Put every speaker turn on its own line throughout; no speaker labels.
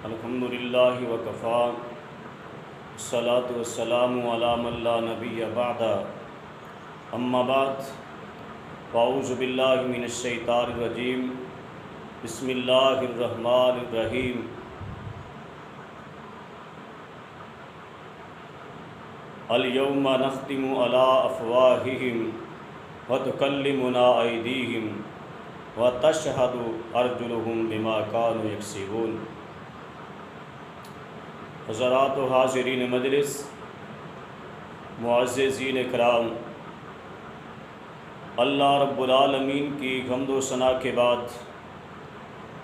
الحمد للہ وکفا الصلاۃ والسلام علی من لا نبی بعد اما بعد فاعوذ باللہ من الشیطان الرجیم بسم اللہ الرحمن الرحیم الیوم نختم علی افواہہم وتکلمنا ایدیہم وتشہد ارجلہم بما کانوا یکسبون۔ حضرات و حاضرین مجلس، معززین کرام، اللہ رب العالمین کی حمد و ثنا کے بعد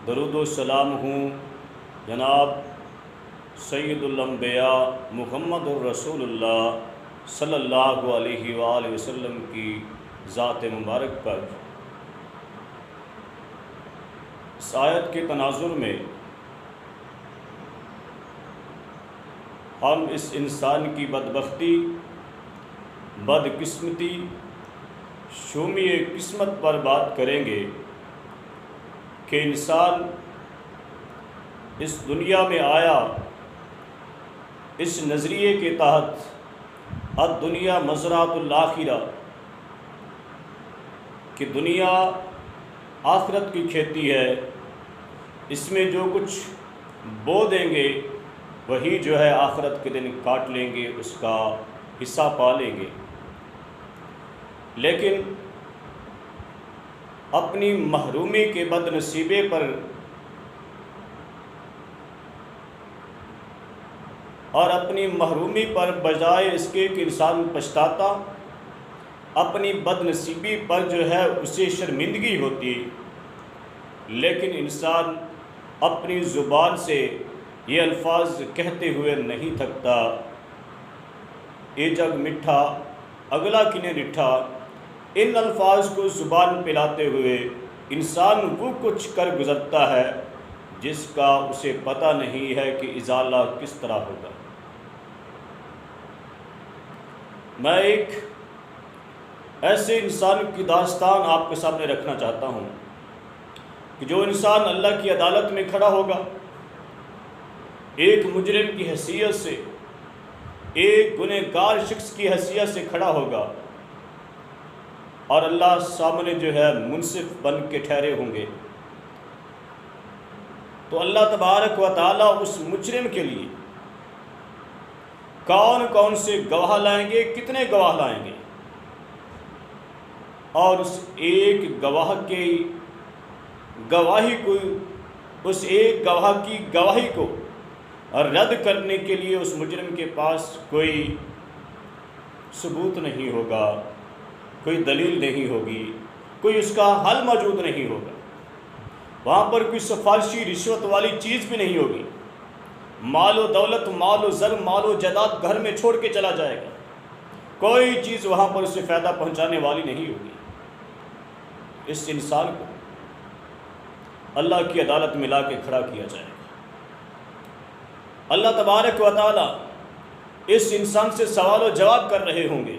درود و سلام ہوں جناب سید الانبیاء محمد الرسول اللہ صلی اللہ علیہ وآلہ وسلم کی ذات مبارک پر۔ اس آیت کے تناظر میں ہم اس انسان کی بدبختی، بدقسمتی، شومی قسمت پر بات کریں گے کہ انسان اس دنیا میں آیا اس نظریے کے تحت الدنیا مزرعۃ الآخرہ کہ دنیا آخرت کی کھیتی ہے، اس میں جو کچھ بو دیں گے وہی جو ہے آخرت کے دن کاٹ لیں گے، اس کا حصہ پا لیں گے۔ لیکن اپنی محرومی کے بد نصیبے پر اور اپنی محرومی پر بجائے اس کے کہ انسان پچھتاتا، اپنی بد نصیبی پر جو ہے اسے شرمندگی ہوتی، لیکن انسان اپنی زبان سے یہ الفاظ کہتے ہوئے نہیں تھکتا، اے جگ مٹھا اگلا کنے ڈٹھا۔ ان الفاظ کو زبان پہ لاتے ہوئے انسان وہ کچھ کر گزرتا ہے جس کا اسے پتہ نہیں ہے کہ ازالہ کس طرح ہوگا۔ میں ایک ایسے انسان کی داستان آپ کے سامنے رکھنا چاہتا ہوں کہ جو انسان اللہ کی عدالت میں کھڑا ہوگا، ایک مجرم کی حیثیت سے، ایک گنہگار شخص کی حیثیت سے کھڑا ہوگا اور اللہ سامنے جو ہے منصف بن کے ٹھہرے ہوں گے، تو اللہ تبارک و تعالیٰ اس مجرم کے لیے کون کون سے گواہ لائیں گے، کتنے گواہ لائیں گے، اور اس ایک گواہ کی گواہی کو، اس ایک گواہ کی گواہی کو رد کرنے کے لیے اس مجرم کے پاس کوئی ثبوت نہیں ہوگا، کوئی دلیل نہیں ہوگی، کوئی اس کا حل موجود نہیں ہوگا، وہاں پر کوئی سفارشی رشوت والی چیز بھی نہیں ہوگی، مال و دولت، مال و زر، مال و جائیداد گھر میں چھوڑ کے چلا جائے گا، کوئی چیز وہاں پر اسے فائدہ پہنچانے والی نہیں ہوگی۔ اس انسان کو اللہ کی عدالت میں لا کے کھڑا کیا جائے گا۔ اللہ تبارک و تعالیٰ اس انسان سے سوال و جواب کر رہے ہوں گے،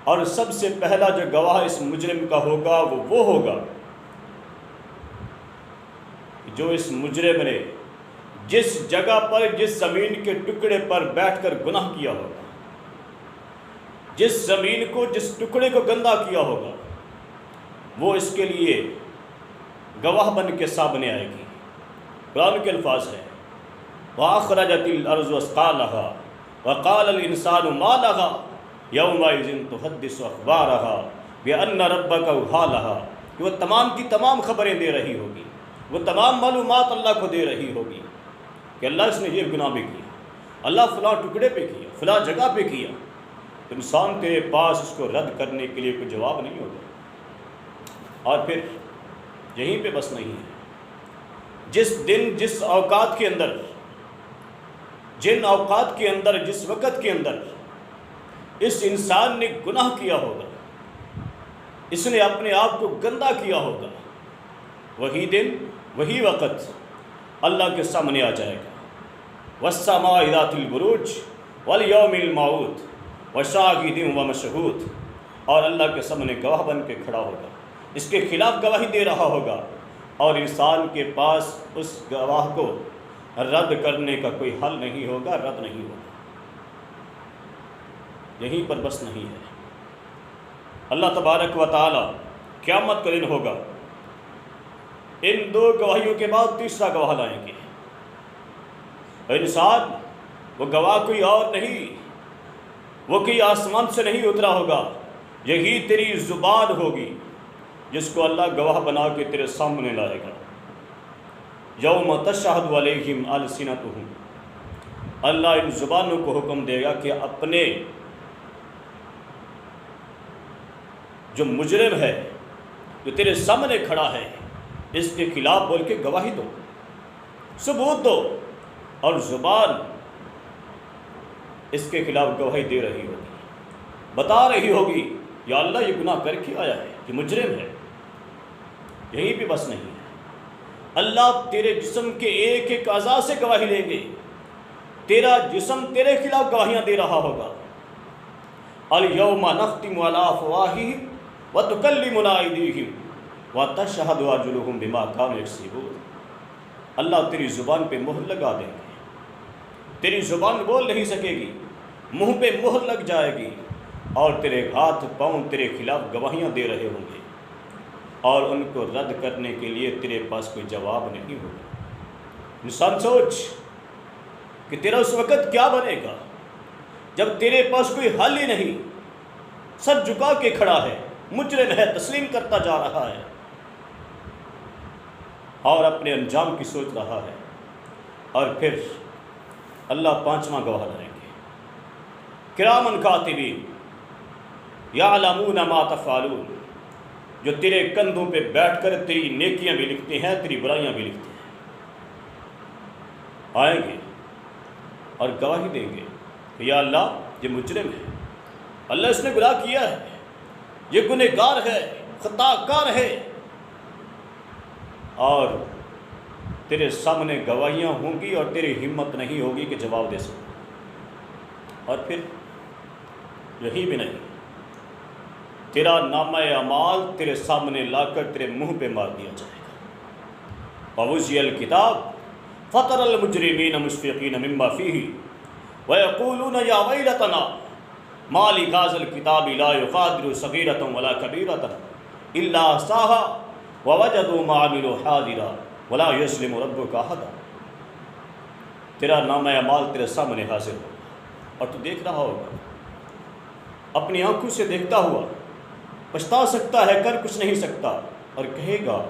اور سب سے پہلا جو گواہ اس مجرم کا ہوگا وہ ہوگا جو اس مجرم نے جس جگہ پر، جس زمین کے ٹکڑے پر بیٹھ کر گناہ کیا ہوگا، جس زمین کو، جس ٹکڑے کو گندا کیا ہوگا، وہ اس کے لیے گواہ بن کے سامنے آئے گی۔ قرآن کے الفاظ ہیں وَأَخْرَجَتِ الْأَرْضُ أَثْقَالَهَا وَقَالَ الْإِنسَانُ مَا لَهَا يَوْمَئِذٍ تُحَدِّثُ أَخْبَارَهَا بِأَنَّ رَبَّكَ أَوْحَىٰ لَهَا کہ وہ تمام کی تمام خبریں دے رہی ہوگی، وہ تمام معلومات اللہ کو دے رہی ہوگی کہ اللہ اس نے یہ گناہ بھی کیا، اللہ فلاں ٹکڑے پہ کیا، فلاں جگہ پہ کیا۔ انسان تیرے پاس اس کو رد کرنے کے لیے کوئی جواب نہیں ہوگا۔ اور پھر یہیں پہ بس نہیں ہے، جس دن، جس اوقات کے اندر، جن اوقات کے اندر، جس وقت کے اندر اس انسان نے گناہ کیا ہوگا، اس نے اپنے آپ کو گندا کیا ہوگا، وہی دن، وہی وقت اللہ کے سامنے آ جائے گا۔ وَالسَّمَاءِ ذَاتِ الْبُرُوجِ وَالْيَوْمِ الْمَوْعُودِ وَشَاهِدٍ وَمَشْهُودٍ، اور اللہ کے سامنے گواہ بن کے کھڑا ہوگا، اس کے خلاف گواہی دے رہا ہوگا اور انسان کے پاس اس گواہ کو رد کرنے کا کوئی حل نہیں ہوگا، رد نہیں ہوگا، یہیں پر بس نہیں ہے۔ اللہ تبارک و تعالی قیامت کا دن ہوگا، ان دو گواہیوں کے بعد تیسرا گواہ لائیں گے۔ انسان وہ گواہ کوئی اور نہیں، وہ کوئی آسمان سے نہیں اترا ہوگا، یہی تیری زبان ہوگی جس کو اللہ گواہ بنا کے تیرے سامنے لائے گا۔ یوم تشہد علیہم السنتہم، اللہ ان زبانوں کو حکم دے گا کہ اپنے جو مجرم ہے، جو تیرے سامنے کھڑا ہے، اس کے خلاف بول کے گواہی دو، ثبوت دو، اور زبان اس کے خلاف گواہی دے رہی ہوگی، بتا رہی ہوگی یا اللہ یہ گناہ کر کے آیا ہے، یہ مجرم ہے۔ یہی بھی بس نہیں ہے، اللہ تیرے جسم کے ایک ایک اعضاء سے گواہی لیں گے، تیرا جسم تیرے خلاف گواہیاں دے رہا ہوگا۔ الیوم نختم علی افواہہم وتکلمنا ایدیہم وتشہد ارجلہم بما کانوا یکسبون، اللہ تیری زبان پہ مہر لگا دیں گے، تیری زبان بول نہیں سکے گی، منہ پہ مہر لگ جائے گی، اور تیرے ہاتھ پاؤں تیرے خلاف گواہیاں دے رہے ہوں گے، اور ان کو رد کرنے کے لیے تیرے پاس کوئی جواب نہیں ہوگا۔ انسان سوچ کہ تیرا اس وقت کیا بنے گا جب تیرے پاس کوئی حل ہی نہیں، سر جھکا کے کھڑا ہے، مجرم ہے، تسلیم کرتا جا رہا ہے اور اپنے انجام کی سوچ رہا ہے، اور پھر اللہ پانچواں گواہ لائیں گے، کرامن کاتبین یعلمون ما تفعلون، جو تیرے کندھوں پہ بیٹھ کر تیری نیکیاں بھی لکھتے ہیں، تیری برائیاں بھی لکھتے ہیں، آئیں گے اور گواہی دیں گے کہ یا اللہ یہ مجرم ہے، اللہ اس نے گناہ کیا ہے، یہ گنہگار ہے، خطا کار ہے، اور تیرے سامنے گواہیاں ہوں گی اور تیری ہمت نہیں ہوگی کہ جواب دے سکے۔ اور پھر یہی بھی نہیں، تیرا نامہ اعمال تیرے سامنے لا کر تیرے منہ پہ مار دیا جائے گا۔ ووضع الکتاب فتری المجرمین مشفقین مما فیہ ویقولون یا ویلتنا ما لہذا الکتاب لا یغادر صغیرۃ ولا کبیرۃ الا احصاها ووجدوا ما عملوا حاضرا ولا یظلم ربک احدا، تیرا نامہ اعمال تیرے سامنے حاضر ہوگا اور تو دیکھ رہا ہوگا، اپنی آنکھوں سے دیکھتا ہوا، پچھتا سکتا ہے، کر کچھ نہیں سکتا، اور کہے گا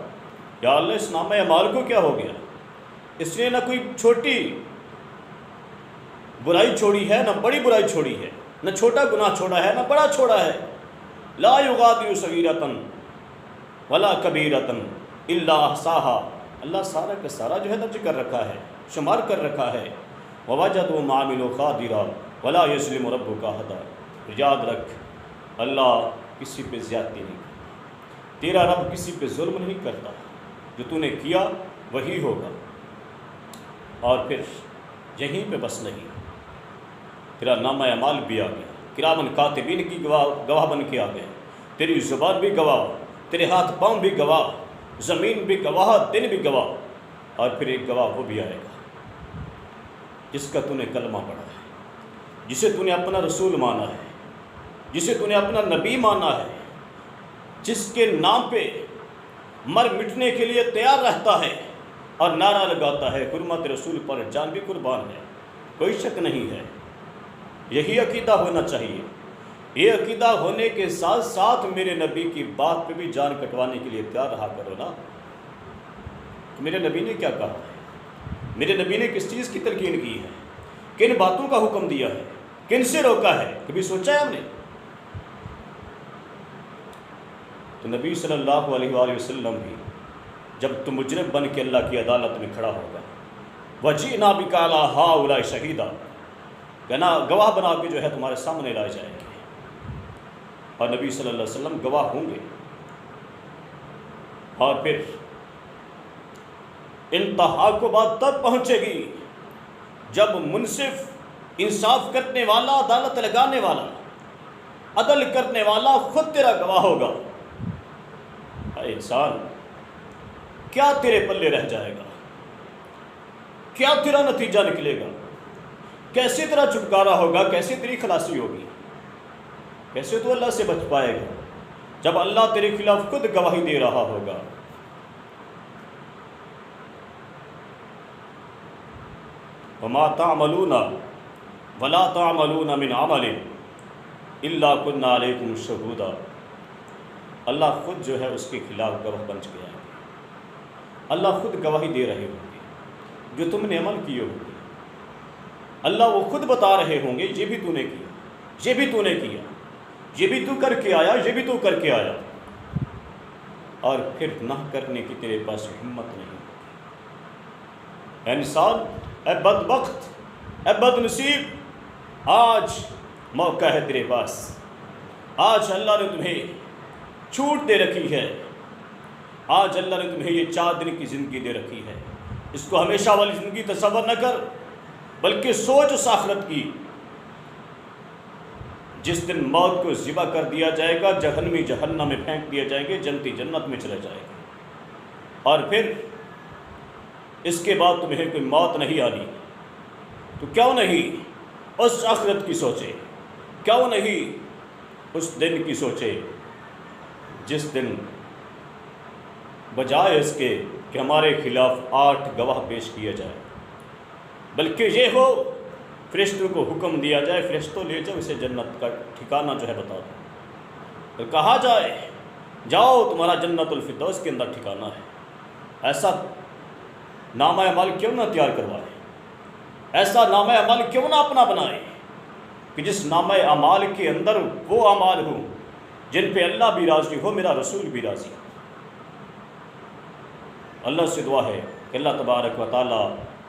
یا اللہ اس نامہ اعمال کو کیا ہو گیا، اس نے نہ کوئی چھوٹی برائی چھوڑی ہے، نہ بڑی برائی چھوڑی ہے، نہ چھوٹا گناہ چھوڑا ہے، نہ بڑا چھوڑا ہے، لا یغادر صغیرۃ ولا کبیرۃ الا احصاها، اللہ سارا کا سارا جو ہے درج کر رکھا ہے، شمار کر رکھا ہے، ووجدوا ما عملوا حاضرا ولا یظلم ربک احدا، یاد رکھ اللہ کسی پہ زیادتی نہیں کرتا، تیرا رب کسی پہ ظلم نہیں کرتا، جو تو نے کیا وہی ہوگا۔ اور پھر یہیں پہ بس نہیں، تیرا نامہ اعمال بھی آ گیا، کرامن کاتبین کی گواہ بن کے آ گئے، تیری زبان بھی گواہ، تیرے ہاتھ پاؤں بھی گواہ، زمین بھی گواہ، دن بھی گواہ، اور پھر ایک گواہ وہ بھی آئے گا جس کا تو نے کلمہ پڑھا ہے، جسے تو نے اپنا رسول مانا ہے، جسے تو نے اپنا نبی مانا ہے، جس کے نام پہ مر مٹنے کے لیے تیار رہتا ہے اور نعرہ لگاتا ہے حرمت رسول پر جان بھی قربان ہے، کوئی شک نہیں ہے۔ یہی عقیدہ ہونا چاہیے، یہ عقیدہ ہونے کے ساتھ ساتھ میرے نبی کی بات پہ بھی جان کٹوانے کے لیے تیار رہا کرو نا۔ میرے نبی نے کیا کہا ہے، میرے نبی نے کس چیز کی تلقین کی ہے، کن باتوں کا حکم دیا ہے، کن سے روکا ہے، کبھی سوچا ہے ہم نے؟ تو نبی صلی اللہ علیہ وآلہ وسلم بھی جب تو مجرم بن کے اللہ کی عدالت میں کھڑا ہوگا، وَجِئْنَا بِكَ عَلَىٰ هَٰؤُلَاءِ شَهِيدًا، گواہ بنا کے جو ہے تمہارے سامنے لائے جائیں گے، اور نبی صلی اللہ علیہ وسلم گواہ ہوں گے۔ اور پھر انتہا کو بات تب پہنچے گی جب منصف، انصاف کرنے والا، عدالت لگانے والا، عدل کرنے والا خود تیرا گواہ ہوگا۔ اے انسان، کیا تیرے پلے رہ جائے گا؟ کیا تیرا نتیجہ نکلے گا؟ کیسے تیرا چھٹکارا ہوگا؟ کیسے تیری خلاصی ہوگی؟ کیسے تو اللہ سے بچ پائے گا جب اللہ تیرے خلاف خود گواہی دے رہا ہوگا؟ وما تعملون ولا تعملون من عمل الا كنا علیکم شہودا، اللہ خود جو ہے اس کے خلاف گواہ بن گیا ہے۔ اللہ خود گواہی دے رہے ہوں گے جو تم نے عمل کیے ہوں گے، اللہ وہ خود بتا رہے ہوں گے یہ بھی تو نے کیا، یہ بھی تو نے کیا، یہ بھی تو کر کے آیا، یہ بھی تو کر کے آیا، اور پھر نہ کرنے کی تیرے پاس ہمت نہیں۔ اے انسان، اے بدبخت، اے بد نصیب، آج موقع ہے تیرے پاس۔ آج اللہ نے تمہیں چھوٹ دے رکھی ہے، آج اللہ نے تمہیں یہ 4 دن کی زندگی دے رکھی ہے۔ اس کو ہمیشہ والی زندگی تصور نہ کر، بلکہ سوچ اس آخرت کی جس دن موت کو ذبح کر دیا جائے گا، جہنمی جہنم میں پھینک دیا جائیں گے، جنتی جنت میں چلے جائے گا، اور پھر اس کے بعد تمہیں کوئی موت نہیں آنی۔ تو کیوں نہیں اس آخرت کی سوچے، کیوں نہیں اس دن کی سوچے جس دن بجائے اس کے کہ ہمارے خلاف 8 گواہ پیش کیے جائے، بلکہ یہ ہو فرشتوں کو حکم دیا جائے، فرشتوں لے جاؤ اسے جنت کا ٹھکانہ جو ہے بتا دو، اور کہا جائے جاؤ تمہارا جنت الفردوس کے اندر ٹھکانہ ہے۔ ایسا نامہ اعمال کیوں نہ تیار کروائے، ایسا نامہ اعمال کیوں نہ اپنا بنائے کہ جس نامہ اعمال کے اندر وہ اعمال ہوں جن پہ اللہ بھی راضی ہو، میرا رسول بھی راضی ہو۔ اللہ سے دعا ہے کہ اللہ تبارک و تعالی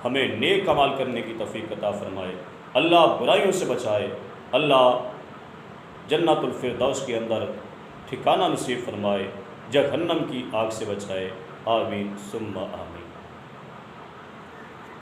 ہمیں نیک عمل کرنے کی توفیق عطا فرمائے، اللہ برائیوں سے بچائے، اللہ جنت الفردوس کے اندر ٹھکانہ نصیب فرمائے، جہنم کی آگ سے بچائے، آمین ثم آمین۔